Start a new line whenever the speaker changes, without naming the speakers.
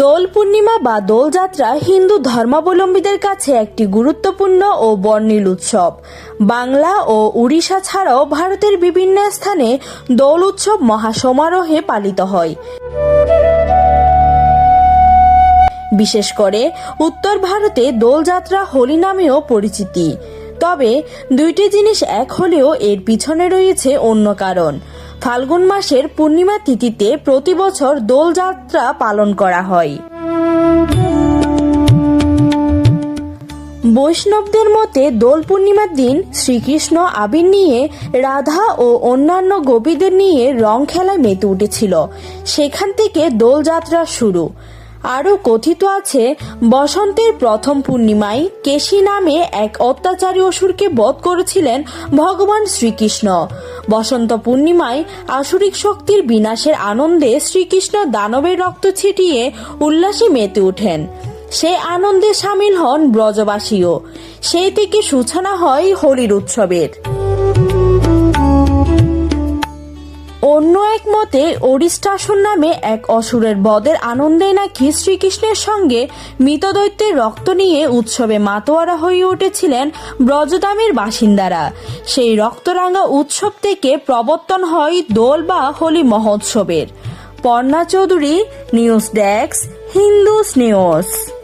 দোল পূর্ণিমা বা দোলযাত্রা হিন্দু ধর্মাবলম্বীদের কাছে একটি গুরুত্বপূর্ণ ও বর্ণিল উৎসব। বাংলা ও উড়িষ্যা ছাড়াও ভারতের বিভিন্ন স্থানে দোল উৎসব মহাসমারোহে পালিত হয়। বিশেষ করে উত্তর ভারতে দোলযাত্রা হোলি নামেও পরিচিতি। তবে দুইটি জিনিস এক হলেও এর পিছনে রয়েছে অন্য কারণ। ফাল্গুন মাসের পূর্ণিমা তিথিতে প্রতি বছর দোলযাত্রা পালন করা হয়। বৈষ্ণবদের মতে দোল পূর্ণিমার দিন শ্রীকৃষ্ণ আবির নিয়ে রাধা ও অন্যান্য গোপীদের নিয়ে রং খেলায় মেতে উঠেছিল। সেখান থেকে দোলযাত্রা শুরু। আরও কথিত আছে, বসন্তের প্রথম পূর্ণিমায় কেশী নামে এক অত্যাচারী অসুরকে বধ করেছিলেন ভগবান শ্রীকৃষ্ণ। বসন্ত পূর্ণিমায় আসুরিক শক্তির বিনাশের আনন্দে শ্রীকৃষ্ণ দানবের রক্ত ছিটিয়ে উল্লাসে মেতে ওঠেন। সেই আনন্দে সামিল হন ব্রজবাসীও। সেই থেকে সূচনা হয় হোলির উৎসবের। অন্য এক মতে অরিষ্টাসুর নামে এক অসুরের বধের আনন্দে নাকি শ্রীকৃষ্ণের সঙ্গে মৃতদৈত্যের রক্ত নিয়ে উৎসবে মাতোয়ারা হয়ে উঠেছিলেন ব্রজধামের বাসিন্দারা। সেই রক্তরাঙা উৎসব থেকে প্রবর্তন হয় দোল বা হোলি মহোৎসবের। Parna Chowdhury, news desk, Hindus news.